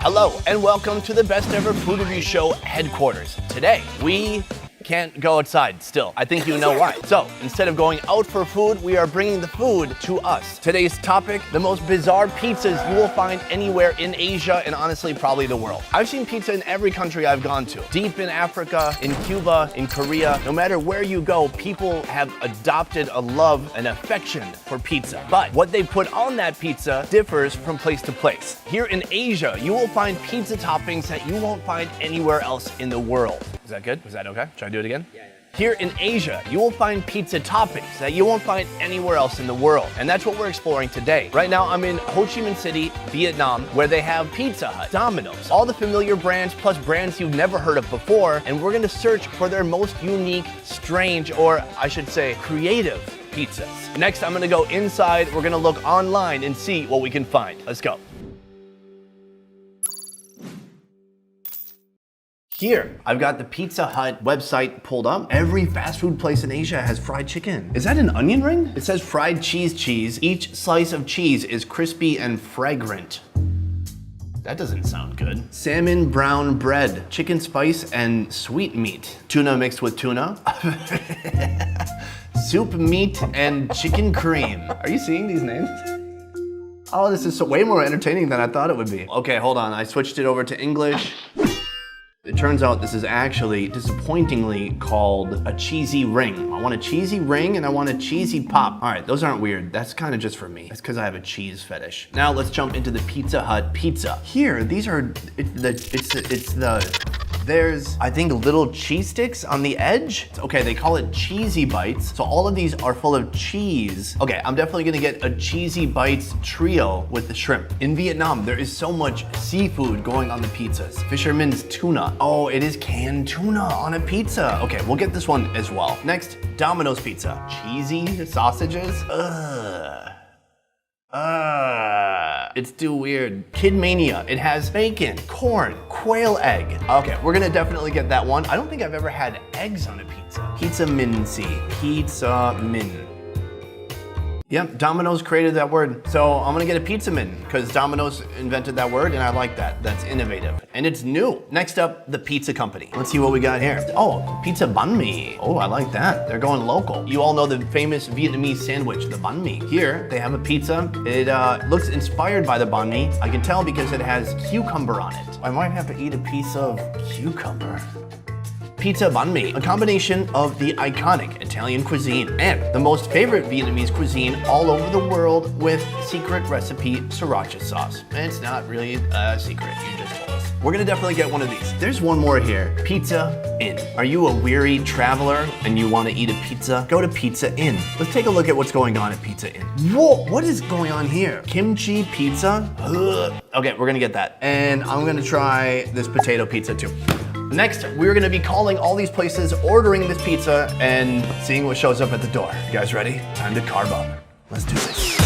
Hello and welcome to the Best Ever Food Review Show headquarters. Today, we can't go outside still. I think you know why. So instead of going out for food, we are bringing the food to us. Today's topic, the most bizarre pizzas you will find anywhere in Asia and honestly probably the world. I've seen pizza in every country I've gone to. Deep in Africa, in Cuba, in Korea, no matter where you go, people have adopted a love and affection for pizza. But what they put on that pizza differs from place to place. Here in Asia, you will find pizza toppings that you won't find anywhere else in the world. Is that good? Was that okay? Should I do it again? Yeah. Here in Asia, you will find pizza toppings that you won't find anywhere else in the world. And that's what we're exploring today. Right now, I'm in Ho Chi Minh City, Vietnam, where they have Pizza Hut, Domino's, all the familiar brands plus brands you've never heard of before. And we're gonna search for their most unique, strange, or I should say, creative pizzas. Next, I'm gonna go inside. We're gonna look online and see what we can find. Let's go. Here, I've got the Pizza Hut website pulled up. Every fast food place in Asia has fried chicken. Is that an onion ring? It says fried cheese. Each slice of cheese is crispy and fragrant. That doesn't sound good. Salmon brown bread, chicken spice and sweet meat. Tuna mixed with tuna. Soup meat and chicken cream. Are you seeing these names? Oh, this is way more entertaining than I thought it would be. Okay, hold on, I switched it over to English. It turns out this is actually disappointingly called a cheesy ring. I want a cheesy ring and I want a cheesy pop. All right, those aren't weird. That's kind of just for me. That's because I have a cheese fetish. Now let's jump into the Pizza Hut pizza. Here, these are, there's, I think, little cheese sticks on the edge. Okay, they call it cheesy bites. So all of these are full of cheese. Okay, I'm definitely gonna get a cheesy bites trio with the shrimp. In Vietnam, there is so much seafood going on the pizzas. Fisherman's tuna. Oh, it is canned tuna on a pizza. Okay, we'll get this one as well. Next, Domino's pizza. Cheesy sausages. It's too weird. Kid Mania. It has bacon, corn, quail egg. Okay, we're gonna definitely get that one. I don't think I've ever had eggs on a pizza. Pizza mincy. Pizza min. Yep, Domino's created that word. So I'm gonna get a pizza min because Domino's invented that word and I like that. That's innovative. And it's new. Next up, the pizza company. Let's see what we got here. Oh, pizza banh mi. Oh, I like that. They're going local. You all know the famous Vietnamese sandwich, the banh mi. Here, they have a pizza. It looks inspired by the banh mi. I can tell because it has cucumber on it. I might have to eat a piece of cucumber. Pizza banh mi, a combination of the iconic Italian cuisine and the most favorite Vietnamese cuisine all over the world with secret recipe sriracha sauce. And it's not really a secret, you just told us. We're gonna definitely get one of these. There's one more here, Pizza Inn. Are you a weary traveler and you wanna eat a pizza? Go to Pizza Inn. Let's take a look at what's going on at Pizza Inn. Whoa, what is going on here? Kimchi pizza? Ugh. Okay, we're gonna get that. And I'm gonna try this potato pizza too. Next, we're gonna be calling all these places, ordering this pizza, and seeing what shows up at the door. You guys ready? Time to carve up. Let's do this.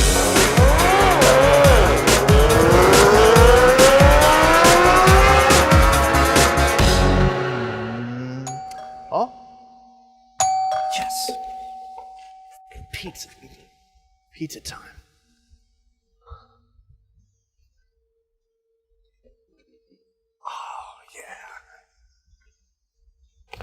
Oh? Yes. Pizza. Pizza time.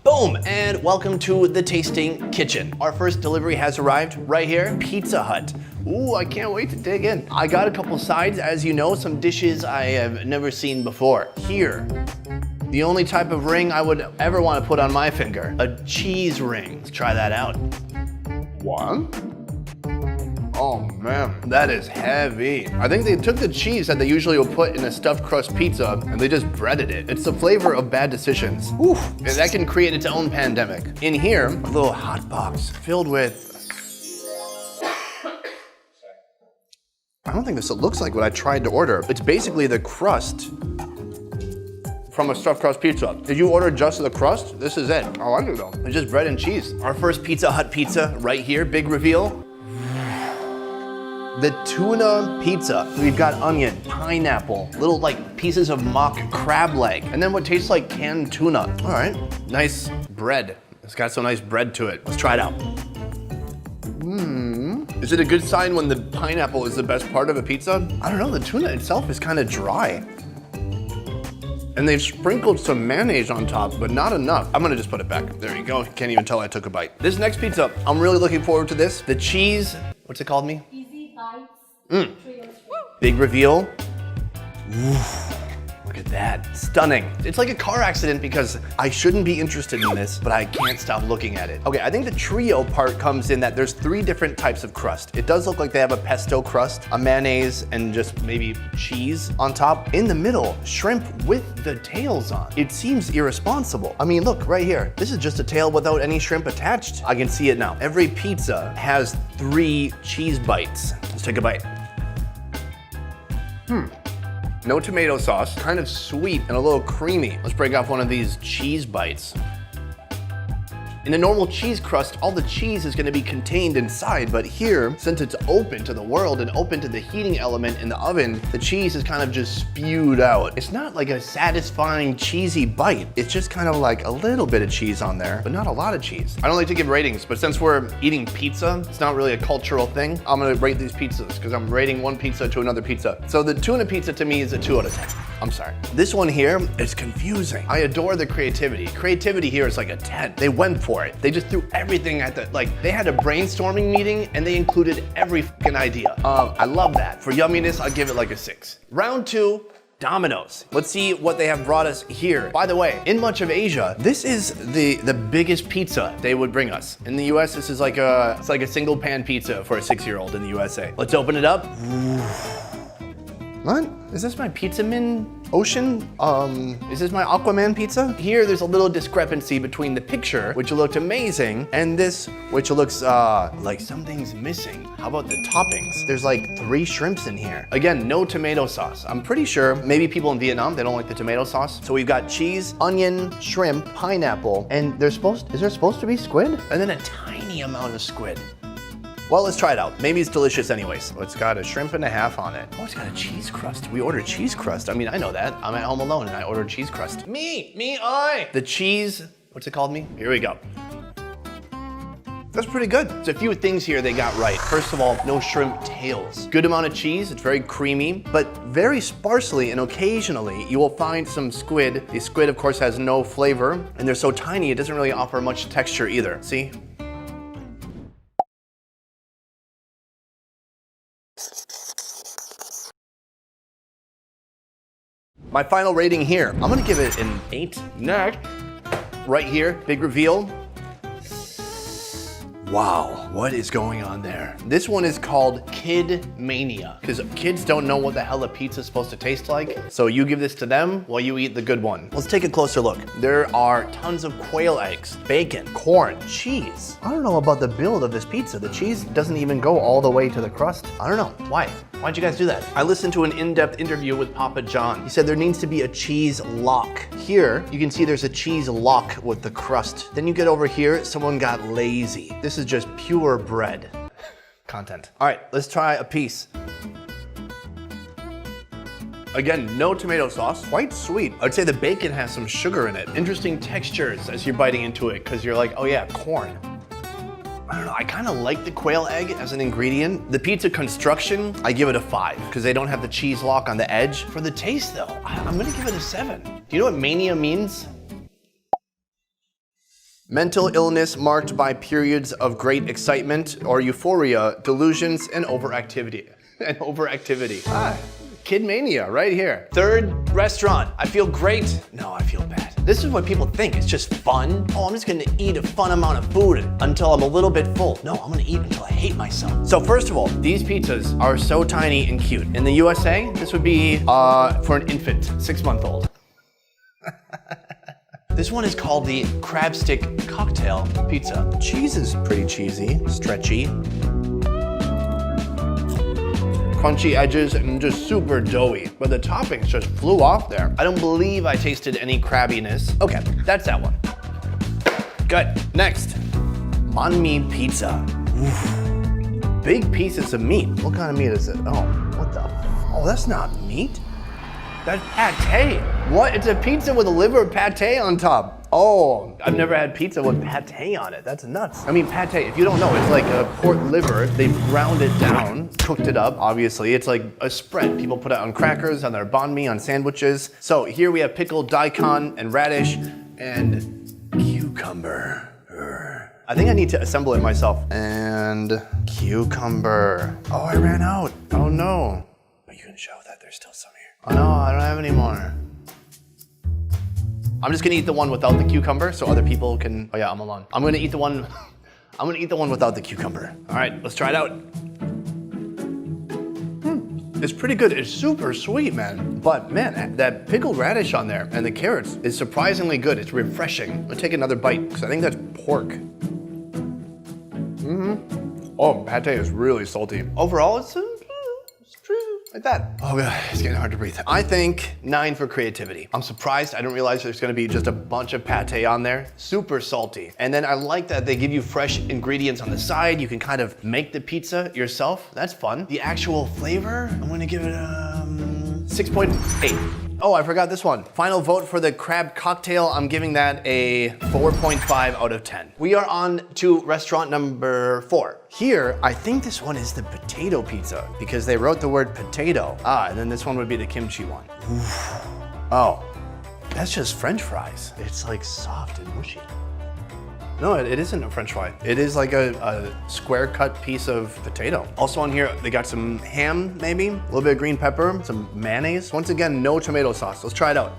Boom, and welcome to the tasting kitchen. Our first delivery has arrived right here, Pizza Hut. Ooh, I can't wait to dig in. I got a couple sides, as you know, some dishes I have never seen before. Here, the only type of ring I would ever want to put on my finger, a cheese ring. Let's try that out. One. Oh man, that is heavy. I think they took the cheese that they usually will put in a stuffed crust pizza and they just breaded it. It's the flavor of bad decisions. Oof, and that can create its own pandemic. In here, a little hot box filled with, I don't think this looks like what I tried to order. It's basically the crust from a stuffed crust pizza. If you order just the crust, this is it. I like it though. It's just bread and cheese. Our first Pizza Hut pizza right here, big reveal. The tuna pizza. We've got onion, pineapple, little like pieces of mock crab leg, and then what tastes like canned tuna. All right, nice bread. It's got some nice bread to it. Let's try it out. Is it a good sign when the pineapple is the best part of a pizza? I don't know, the tuna itself is kind of dry. And they've sprinkled some mayonnaise on top, but not enough. I'm gonna just put it back. There you go. Can't even tell I took a bite. This next pizza, I'm really looking forward to this. The cheese, what's it called, me? Easy bites. Big reveal. Ooh. Look at that, stunning. It's like a car accident because I shouldn't be interested in this, but I can't stop looking at it. Okay, I think the trio part comes in that there's 3 different types of crust. It does look like they have a pesto crust, a mayonnaise, and just maybe cheese on top. In the middle, shrimp with the tails on. It seems irresponsible. I mean, look right here. This is just a tail without any shrimp attached. I can see it now. Every pizza has 3 cheese bites. Let's take a bite. No tomato sauce, kind of sweet and a little creamy. Let's break off one of these cheese bites. In a normal cheese crust, all the cheese is gonna be contained inside, but here, since it's open to the world and open to the heating element in the oven, the cheese is kind of just spewed out. It's not like a satisfying cheesy bite. It's just kind of like a little bit of cheese on there, but not a lot of cheese. I don't like to give ratings, but since we're eating pizza, it's not really a cultural thing. I'm gonna rate these pizzas because I'm rating one pizza to another pizza. So the tuna pizza to me is a 2 out of 10. I'm sorry. This one here is confusing. I adore the creativity. Creativity here is like a 10. They went for it. They just threw everything at the, like, they had a brainstorming meeting and they included every fucking idea. I love that. For yumminess, I'll give it like a 6. Round 2, Domino's. Let's see what they have brought us here. By the way, in much of Asia, this is the biggest pizza they would bring us. In the US, this is like it's like a single pan pizza for a 6-year-old in the USA. Let's open it up. What? Is this my Pizza Min Ocean? Is this my Aquaman pizza? Here, there's a little discrepancy between the picture, which looked amazing, and this, which looks like something's missing. How about the toppings? There's like 3 shrimps in here. Again, no tomato sauce. I'm pretty sure maybe people in Vietnam, they don't like the tomato sauce. So we've got cheese, onion, shrimp, pineapple, and is there supposed to be squid? And then a tiny amount of squid. Well, let's try it out. Maybe it's delicious anyways. Oh, it's got a shrimp and a half on it. Oh, it's got a cheese crust. We ordered cheese crust. I mean, I know that. I'm at home alone and I ordered cheese crust. I. The cheese, what's it called, me? Here we go. That's pretty good. There's a few things here they got right. First of all, no shrimp tails. Good amount of cheese, it's very creamy, but very sparsely and occasionally you will find some squid. The squid, of course, has no flavor and they're so tiny it doesn't really offer much texture either. See? My final rating here, I'm gonna give it an 8. Next, right here, big reveal. Wow, what is going on there? This one is called Kid Mania, because kids don't know what the hell a pizza is supposed to taste like. So you give this to them while you eat the good one. Let's take a closer look. There are tons of quail eggs, bacon, corn, cheese. I don't know about the build of this pizza. The cheese doesn't even go all the way to the crust. I don't know, why? Why'd you guys do that? I listened to an in-depth interview with Papa John. He said there needs to be a cheese lock. Here, you can see there's a cheese lock with the crust. Then you get over here, someone got lazy. This is just pure bread. Content. All right, let's try a piece. Again, no tomato sauce, quite sweet. I'd say the bacon has some sugar in it. Interesting textures as you're biting into it, because you're like, oh yeah, corn. I don't know, I kind of like the quail egg as an ingredient. The pizza construction, I give it a 5 because they don't have the cheese lock on the edge. For the taste though, I'm gonna give it a 7. Do you know what mania means? Mental illness marked by periods of great excitement or euphoria, delusions, and overactivity. Kid Mania right here. Third restaurant. I feel great. No, I feel bad. This is what people think. It's just fun. Oh, I'm just gonna eat a fun amount of food until I'm a little bit full. No, I'm gonna eat until I hate myself. So first of all, these pizzas are so tiny and cute. In the USA, this would be for an infant, 6-month-old. This one is called the crab stick cocktail pizza. Cheese is pretty cheesy, stretchy. Crunchy edges and just super doughy, but the toppings just flew off there. I don't believe I tasted any crabbiness. Okay, that's that one. Good, next, banh mi pizza. Oof. Big pieces of meat. What kind of meat is it? Oh, what the? Oh, that's not meat. That's pate. What? It's a pizza with a liver pate on top. Oh, I've never had pizza with pate on it. That's nuts. I mean, pate, if you don't know, it's like a pork liver. They've ground it down, cooked it up, obviously. It's like a spread. People put it on crackers, on their banh mi, on sandwiches. So here we have pickled daikon and radish and cucumber. I think I need to assemble it myself. And cucumber. Oh, I ran out. Oh no. But you can show that there's still some here. Oh no, I don't have any more. I'm just gonna eat the one without the cucumber so other people can, oh yeah, I'm alone. I'm gonna eat the one without the cucumber. All right, let's try it out. It's pretty good. It's super sweet, man. But man, that pickled radish on there and the carrots is surprisingly good. It's refreshing. I'm gonna take another bite because I think that's pork. Oh, pate is really salty. Overall, it's like that. Oh god, it's getting hard to breathe. I think 9 for creativity. I'm surprised. I didn't realize there's gonna be just a bunch of pate on there. Super salty. And then I like that they give you fresh ingredients on the side. You can kind of make the pizza yourself. That's fun. The actual flavor, I'm gonna give it a 6.8. Oh, I forgot this one. Final vote for the crab cocktail. I'm giving that a 4.5 out of 10. We are on to restaurant number 4. Here, I think this one is the potato pizza because they wrote the word potato. Ah, and then this one would be the kimchi one. Oof. Oh, that's just French fries. It's like soft and mushy. No, it isn't a French fry. It is like a square cut piece of potato. Also on here, they got some ham, maybe, a little bit of green pepper, some mayonnaise. Once again, no tomato sauce. Let's try it out.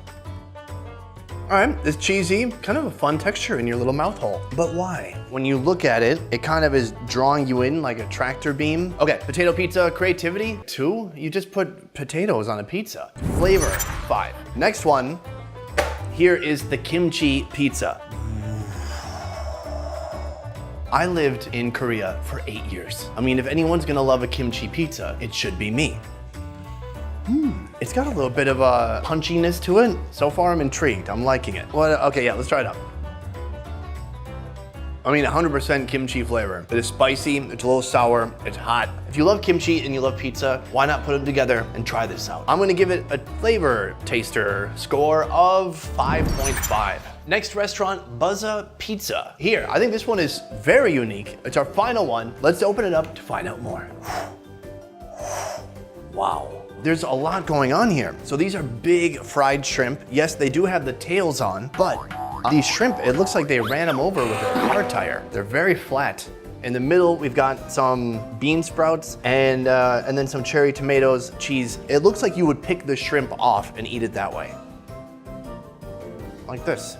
All right, it's cheesy, kind of a fun texture in your little mouth hole. But why? When you look at it, it kind of is drawing you in like a tractor beam. Okay, potato pizza, creativity, 2. You just put potatoes on a pizza. Flavor, 5. Next one, here is the kimchi pizza. I lived in Korea for 8 years. I mean, if anyone's gonna love a kimchi pizza, it should be me. It's got a little bit of a punchiness to it. So far, I'm intrigued. I'm liking it. Well, okay, yeah, let's try it out. I mean, 100% kimchi flavor. It is spicy, it's a little sour, it's hot. If you love kimchi and you love pizza, why not put them together and try this out? I'm gonna give it a flavor taster score of 5.5. Next restaurant, Buzza Pizza. Here, I think this one is very unique. It's our final one. Let's open it up to find out more. Wow. There's a lot going on here. So these are big fried shrimp. Yes, they do have the tails on, but these shrimp, it looks like they ran them over with a car tire. They're very flat. In the middle, we've got some bean sprouts and then some cherry tomatoes, cheese. It looks like you would pick the shrimp off and eat it that way. Like this.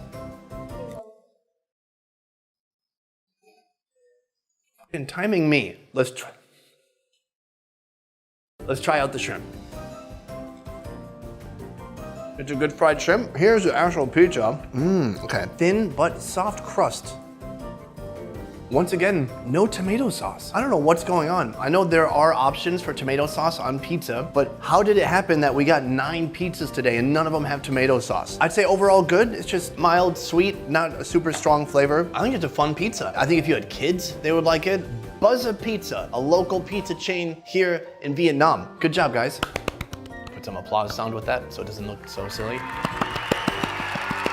And timing me. Let's try out the shrimp. It's a good fried shrimp. Here's the actual pizza. Okay. Thin but soft crust. Once again, no tomato sauce. I don't know what's going on. I know there are options for tomato sauce on pizza, but how did it happen that we got 9 pizzas today and none of them have tomato sauce? I'd say overall good. It's just mild, sweet, not a super strong flavor. I think it's a fun pizza. I think if you had kids, they would like it. Buzza Pizza, a local pizza chain here in Vietnam. Good job, guys. Put some applause sound with that so it doesn't look so silly.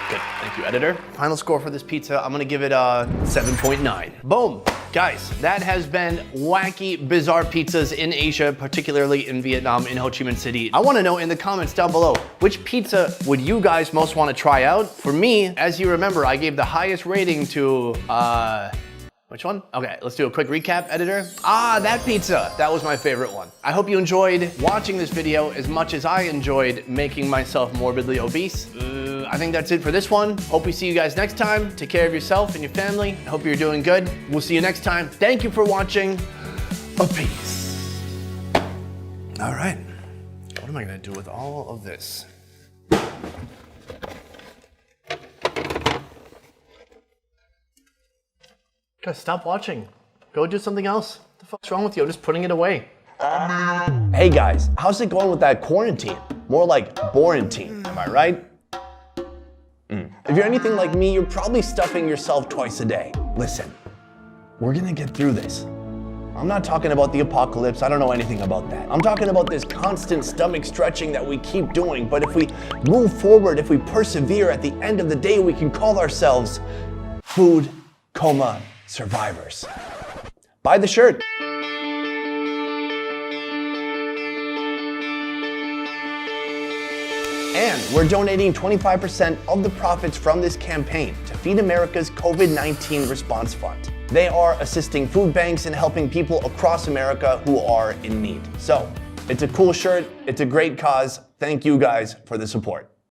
Good, thank you, editor. Final score for this pizza, I'm gonna give it a 7.9. Boom. Guys, that has been wacky, bizarre pizzas in Asia, particularly in Vietnam, in Ho Chi Minh City. I wanna know in the comments down below, which pizza would you guys most wanna try out? For me, as you remember, I gave the highest rating to, which one? Okay, let's do a quick recap, editor. Ah, that pizza. That was my favorite one. I hope you enjoyed watching this video as much as I enjoyed making myself morbidly obese. I think that's it for this one. Hope we see you guys next time. Take care of yourself and your family. I hope you're doing good. We'll see you next time. Thank you for watching. Peace. All right. What am I gonna do with all of this? Guys, stop watching. Go do something else. What the fuck's wrong with you? I'm just putting it away. Hey guys, how's it going with that quarantine? More like borantine, am I right? If you're anything like me, you're probably stuffing yourself twice a day. Listen, we're gonna get through this. I'm not talking about the apocalypse. I don't know anything about that. I'm talking about this constant stomach stretching that we keep doing. But if we move forward, if we persevere, at the end of the day, we can call ourselves food coma survivors. Buy the shirt. And we're donating 25% of the profits from this campaign to Feed America's COVID-19 Response Fund. They are assisting food banks and helping people across America who are in need. So, it's a cool shirt, it's a great cause. Thank you guys for the support.